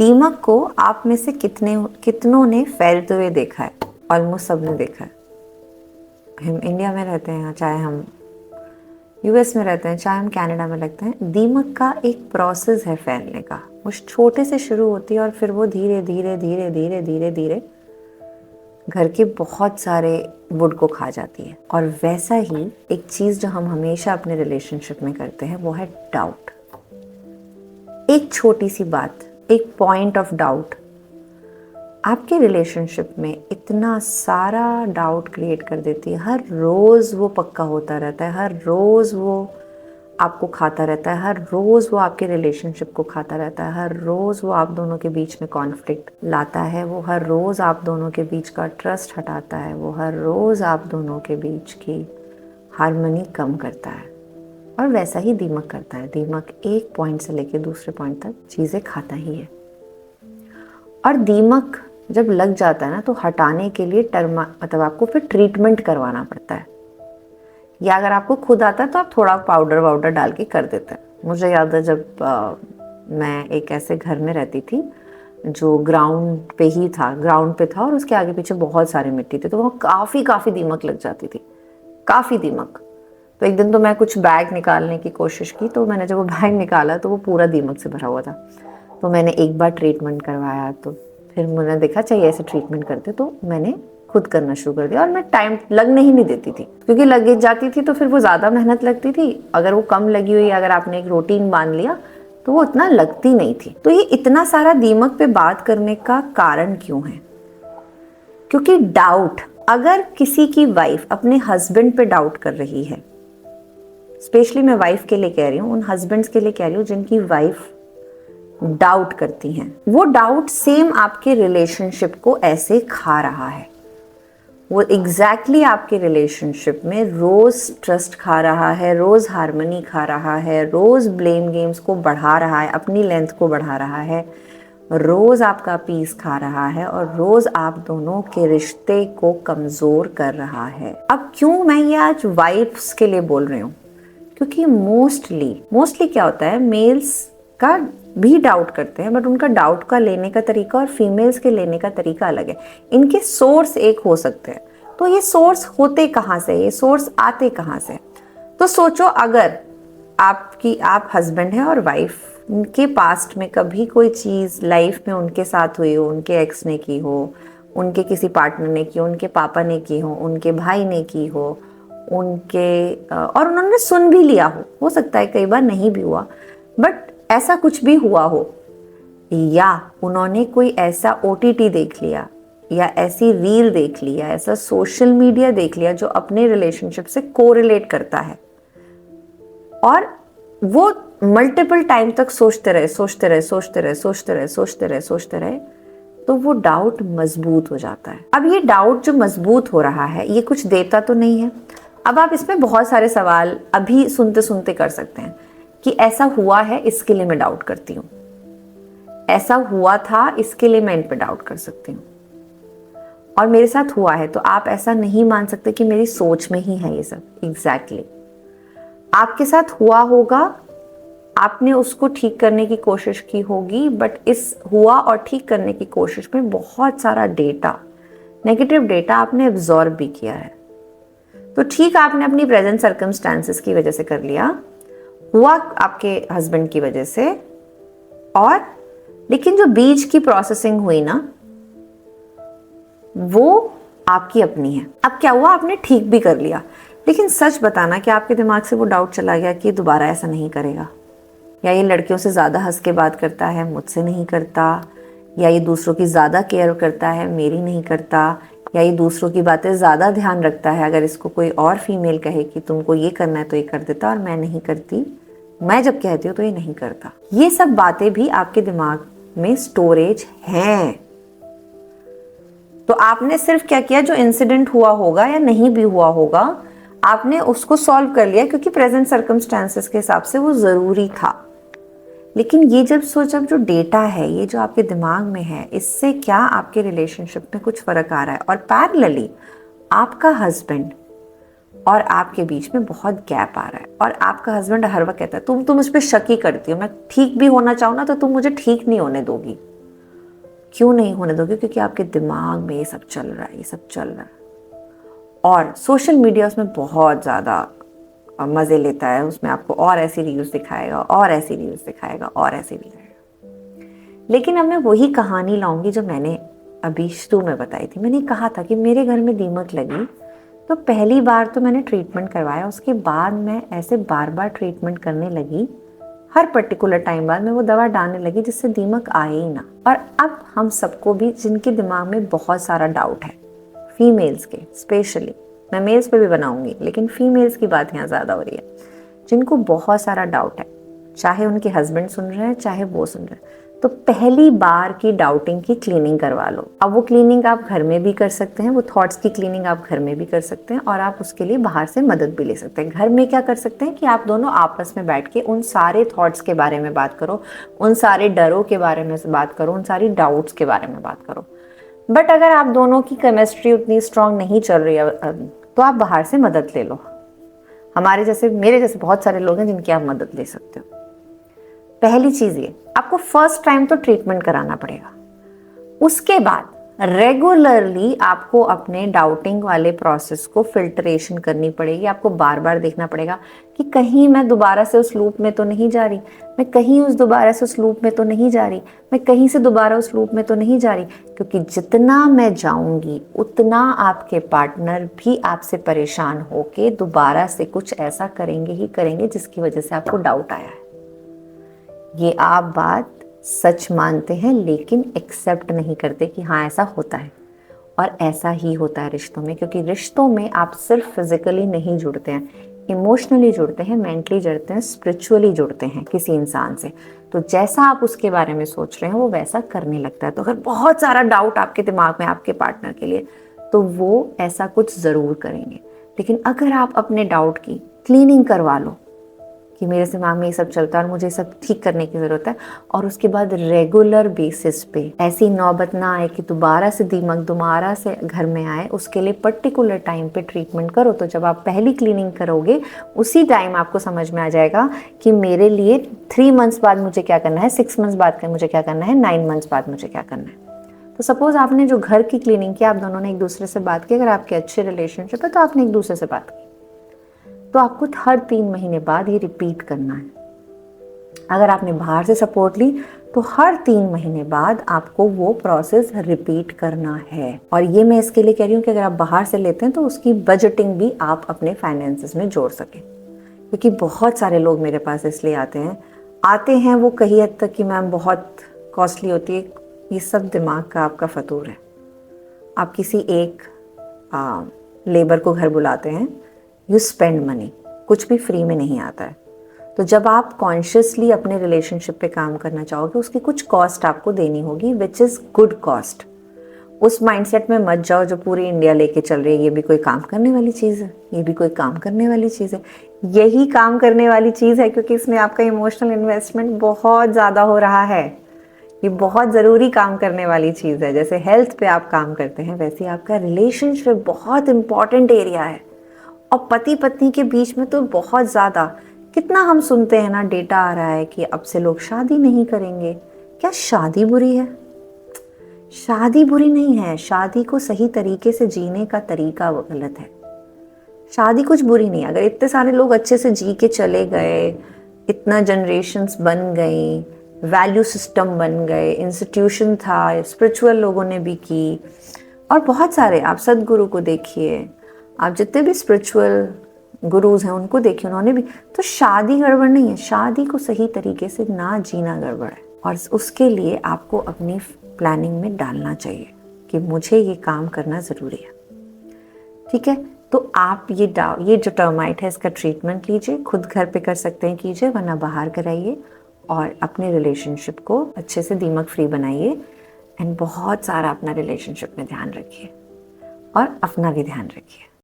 दीमक को आप में से कितनों ने फैलते हुए देखा है? ऑलमोस्ट सबने देखा है। हम इंडिया में रहते हैं, चाहे हम यूएस में रहते हैं, चाहे हम कनाडा में लगते हैं, दीमक का एक प्रोसेस है फैलने का। वो छोटे से शुरू होती है और फिर वो धीरे धीरे धीरे धीरे धीरे धीरे घर के बहुत सारे वुड को खा जाती है। और वैसा ही एक चीज़ जो हम हमेशा अपने रिलेशनशिप में करते हैं वो है डाउट। एक छोटी सी बात, एक पॉइंट ऑफ डाउट आपके रिलेशनशिप में इतना सारा डाउट क्रिएट कर देती है। हर रोज़ वो पक्का होता रहता है, हर रोज़ वो आपको खाता रहता है, हर रोज़ वो आपके रिलेशनशिप को खाता रहता है, हर रोज़ वो आप दोनों के बीच में कॉन्फ्लिक्ट लाता है, वो हर रोज़ आप दोनों के बीच का ट्रस्ट हटाता है, वो हर रोज़ आप दोनों के बीच की हार्मनी कम करता है। और वैसा ही दीमक करता है। दीमक एक पॉइंट से लेकर दूसरे पॉइंट तक चीज़ें खाता ही है। और दीमक जब लग जाता है ना, तो हटाने के लिए मतलब आपको फिर ट्रीटमेंट करवाना पड़ता है। या अगर आपको खुद आता है तो आप थोड़ा पाउडर वाउडर डाल के कर देते हैं। मुझे याद है जब मैं एक ऐसे घर में रहती थी जो ग्राउंड पे था और उसके आगे पीछे बहुत सारी मिट्टी थी, तो वहाँ काफ़ी दीमक लग जाती थी, काफ़ी दीमक। तो एक दिन तो मैं कुछ बैग निकालने की कोशिश की, तो मैंने जब वो बैग निकाला तो वो पूरा दीमक से भरा हुआ था। तो मैंने एक बार ट्रीटमेंट करवाया, तो फिर मैंने देखा चाहिए ऐसे ट्रीटमेंट करते, तो मैंने खुद करना शुरू कर दिया। और मैं टाइम लगने ही नहीं देती थी, क्योंकि लग जाती थी तो फिर वो ज़्यादा मेहनत लगती थी। अगर वो कम लगी हुई, अगर आपने एक रूटीन बांध लिया तो वो उतना लगती नहीं थी। तो ये इतना सारा दीमक पे बात करने का कारण क्यों है? क्योंकि डाउट, अगर किसी की वाइफ अपने हस्बैंड पे डाउट कर रही है, स्पेशली मैं वाइफ के लिए कह रही हूँ, उन हस्बैंड्स के लिए कह रही हूँ जिनकी वाइफ डाउट करती हैं, वो डाउट सेम आपके रिलेशनशिप को ऐसे खा रहा है। वो एग्जैक्टली आपके रिलेशनशिप में रोज ट्रस्ट खा रहा है, रोज हार्मनी खा रहा है, रोज ब्लेम गेम्स को बढ़ा रहा है, अपनी लेंथ को बढ़ा रहा है, रोज आपका पीस खा रहा है और रोज आप दोनों के रिश्ते को कमजोर कर रहा है। अब क्यों मैं ये आज वाइफ्स के लिए बोल रही हूँ? क्योंकि मोस्टली क्या होता है, मेल्स का भी डाउट करते हैं, बट उनका डाउट का लेने का तरीका और फीमेल्स के लेने का तरीका अलग है। इनके सोर्स एक हो सकते हैं, तो ये सोर्स होते कहाँ से, ये सोर्स आते कहाँ से? तो सोचो, अगर आप हस्बैंड है और वाइफ के पास्ट में कभी कोई चीज़ लाइफ में उनके साथ हुई हो, उनके एक्स ने की हो, उनके किसी पार्टनर ने की हो, उनके पापा ने की हो, उनके भाई ने की हो, और उन्होंने सुन भी लिया हो सकता है कई बार नहीं भी हुआ, बट ऐसा कुछ भी हुआ हो, या उन्होंने कोई ऐसा OTT देख लिया, या ऐसी रील देख लिया, ऐसा सोशल मीडिया देख लिया जो अपने रिलेशनशिप से कोरिलेट करता है, और वो मल्टीपल टाइम तक सोचते रहे, तो वो डाउट मजबूत हो जाता है। अब ये डाउट जो मजबूत हो रहा है, ये कुछ देता तो नहीं है। अब आप इसमें बहुत सारे सवाल अभी सुनते सुनते कर सकते हैं कि ऐसा हुआ है इसके लिए मैं डाउट करती हूँ, ऐसा हुआ था इसके लिए मैं इन पे डाउट कर सकती हूँ, और मेरे साथ हुआ है, तो आप ऐसा नहीं मान सकते कि मेरी सोच में ही है ये सब। एग्जैक्टली आपके साथ हुआ होगा, आपने उसको ठीक करने की कोशिश की होगी, बट इस हुआ और ठीक करने की कोशिश में बहुत सारा डेटा, नेगेटिव डेटा आपने एब्जॉर्ब भी किया है। तो ठीक, आपने अपनी प्रेजेंट सर्कमस्टांसेस की वजह से कर लिया, हुआ आपके हस्बैंड की वजह से, और लेकिन जो बीच की प्रोसेसिंग हुई ना, वो आपकी अपनी है। अब क्या हुआ, आपने ठीक भी कर लिया, लेकिन सच बताना कि आपके दिमाग से वो डाउट चला गया कि दोबारा ऐसा नहीं करेगा, या ये लड़कियों से ज़्यादा हंस के बात करता है, मुझसे नहीं करता, या ये दूसरों की ज़्यादा केयर करता है, मेरी नहीं करता, या ये दूसरों की बातें ज़्यादा ध्यान रखता है, अगर इसको कोई और फीमेल कहे कि तुमको ये करना है तो ये कर देता, और मैं नहीं करती, मैं जब कहती हूँ तो ये नहीं करता। ये सब बातें भी आपके दिमाग में स्टोरेज हैं। तो आपने सिर्फ क्या किया, जो इंसिडेंट हुआ होगा या नहीं भी हुआ होगा, आपने उसको सॉल्व कर लिया क्योंकि प्रेजेंट सर्कमस्टांसेस के हिसाब से वो ज़रूरी था। लेकिन ये जब जो डेटा है, ये जो आपके दिमाग में है, इससे क्या आपके रिलेशनशिप में कुछ फ़र्क आ रहा है, और पैरेलली आपका हस्बैंड और आपके बीच में बहुत गैप आ रहा है, और आपका हस्बैंड हर वक्त कहता है तुम मुझ पर शक ही करती हो, मैं ठीक भी होना चाहूँ ना तो तुम मुझे ठीक नहीं होने दोगी, क्यों नहीं होने दोगे? क्योंकि आपके दिमाग में ये सब चल रहा है, ये सब चल रहा है। और सोशल मीडिया उसमें बहुत ज़्यादा मज़े लेता है, उसमें आपको और ऐसी रील्स दिखाएगा और ऐसी रील्स दिखाएगा और ऐसी दिखाएगा। लेकिन अब मैं वही कहानी लाऊंगी जो मैंने अभी शुरू में बताई थी। मैंने कहा था कि मेरे घर में दीमक लगी तो पहली बार तो मैंने ट्रीटमेंट करवाया, उसके बाद मैं ऐसे बार बार ट्रीटमेंट करने लगी, हर पर्टिकुलर टाइम बाद मैं वो दवा डालने लगी जिससे दीमक आए ही ना। और अब हम सबको भी, जिनके दिमाग में बहुत सारा डाउट है, फीमेल्स के स्पेशली, मैं मेल्स पे भी बनाऊंगी लेकिन फीमेल्स की बात यहाँ ज़्यादा हो रही है, जिनको बहुत सारा डाउट है, चाहे उनके हस्बैंड सुन रहे हैं चाहे वो सुन रहे हैं, तो पहली बार की डाउटिंग की क्लीनिंग करवा लो। अब वो क्लीनिंग आप घर में भी कर सकते हैं, वो थॉट्स की क्लीनिंग आप घर में भी कर सकते हैं और आप उसके लिए बाहर से मदद भी ले सकते हैं। घर में क्या कर सकते हैं कि आप दोनों आपस में बैठ के उन सारे थॉट्स के बारे में बात करो, उन सारे डरों के बारे में बात करो, उन सारी डाउट्स के बारे में बात करो। बट अगर आप दोनों की केमिस्ट्री उतनी स्ट्रांग नहीं चल रही है तो आप बाहर से मदद ले लो। हमारे जैसे, मेरे जैसे बहुत सारे लोग हैं जिनकी आप मदद ले सकते हो। पहली चीज ये, आपको फर्स्ट टाइम तो ट्रीटमेंट कराना पड़ेगा। उसके बाद रेगुलरली आपको अपने डाउटिंग वाले प्रोसेस को फिल्ट्रेशन करनी पड़ेगी। आपको बार बार देखना पड़ेगा कि कहीं मैं दोबारा से उस लूप में तो नहीं जा रही, मैं कहीं दोबारा से उस लूप में तो नहीं जा रही, मैं कहीं से दोबारा उस लूप में तो नहीं जा रही। क्योंकि जितना मैं जाऊंगी उतना आपके पार्टनर भी आपसे परेशान होके दोबारा से कुछ ऐसा करेंगे ही करेंगे जिसकी वजह से आपको डाउट आया है। ये आप बात सच मानते हैं लेकिन एक्सेप्ट नहीं करते कि हाँ ऐसा होता है। और ऐसा ही होता है रिश्तों में, क्योंकि रिश्तों में आप सिर्फ फिजिकली नहीं जुड़ते हैं, इमोशनली जुड़ते हैं, मेंटली जुड़ते हैं, स्पिरिचुअली जुड़ते हैं किसी इंसान से। तो जैसा आप उसके बारे में सोच रहे हैं वो वैसा करने लगता है। तो अगर बहुत सारा डाउट आपके दिमाग में आपके पार्टनर के लिए, तो वो ऐसा कुछ ज़रूर करेंगे। लेकिन अगर आप अपने डाउट की क्लीनिंग करवा लो कि मेरे दिमाग में ये सब चलता है और मुझे सब ठीक करने की ज़रूरत है, और उसके बाद रेगुलर बेसिस पे ऐसी नौबत ना आए कि दोबारा से दीमक दोबारा से घर में आए, उसके लिए पर्टिकुलर टाइम पे ट्रीटमेंट करो। तो जब आप पहली क्लीनिंग करोगे उसी टाइम आपको समझ में आ जाएगा कि मेरे लिए 3 मंथ्स बाद मुझे क्या करना है, 6 मंथ्स बाद मुझे क्या करना है, 9 मंथ्स बाद मुझे क्या करना है। तो सपोज आपने जो घर की क्लीनिंग की, आप दोनों ने एक दूसरे से बात की, अगर आपके अच्छे रिलेशनशिप है तो आपने एक दूसरे से बात की, तो आपको हर 3 महीने बाद ये रिपीट करना है। अगर आपने बाहर से सपोर्ट ली तो हर 3 महीने बाद आपको वो प्रोसेस रिपीट करना है। और ये मैं इसके लिए कह रही हूँ कि अगर आप बाहर से लेते हैं तो उसकी बजटिंग भी आप अपने फाइनेंसेस में जोड़ सकें। क्योंकि बहुत सारे लोग मेरे पास इसलिए आते हैं वो कही हद तक कि मैम बहुत कॉस्टली होती है। ये सब दिमाग का आपका फतूर है। आप किसी एक लेबर को घर बुलाते हैं, यू स्पेंड मनी, कुछ भी फ्री में नहीं आता है। तो जब आप कॉन्शियसली अपने रिलेशनशिप पे काम करना चाहोगे, उसकी कुछ कॉस्ट आपको देनी होगी, विच इज़ गुड कॉस्ट। उस माइंडसेट में मत जाओ जो पूरी इंडिया लेके चल रही है, ये भी कोई काम करने वाली चीज़ है, ये भी कोई काम करने वाली चीज़ है। यही काम करने वाली चीज़ है क्योंकि इसमें आपका इमोशनल इन्वेस्टमेंट बहुत ज़्यादा हो रहा है। ये बहुत ज़रूरी काम करने वाली चीज़ है। जैसे हेल्थ पे आप काम करते हैं, वैसे आपका रिलेशनशिप बहुत इंपॉर्टेंट एरिया है। और पति पत्नी के बीच में तो बहुत ज़्यादा, कितना हम सुनते हैं ना, डेटा आ रहा है कि अब से लोग शादी नहीं करेंगे। क्या शादी बुरी है? शादी बुरी नहीं है, शादी को सही तरीके से जीने का तरीका वो गलत है। शादी कुछ बुरी नहीं है। अगर इतने सारे लोग अच्छे से जी के चले गए, इतना जनरेशन्स बन गई, वैल्यू सिस्टम बन गए, इंस्टीट्यूशन था, स्पिरिचुअल लोगों ने भी की, और बहुत सारे, आप सदगुरु को देखिए, आप जितने भी स्पिरिचुअल गुरुज हैं उनको देखिए, उन्होंने भी। तो शादी गड़बड़ नहीं है, शादी को सही तरीके से ना जीना गड़बड़ है। और उसके लिए आपको अपनी प्लानिंग में डालना चाहिए कि मुझे ये काम करना ज़रूरी है। ठीक है, तो आप ये जो टर्माइट है इसका ट्रीटमेंट लीजिए, खुद घर पे कर सकते हैं कीजिए, वरना बाहर कराइए, और अपने रिलेशनशिप को अच्छे से दीमक फ्री बनाइए। एंड बहुत सारा अपना रिलेशनशिप में ध्यान रखिए और अपना भी ध्यान रखिए।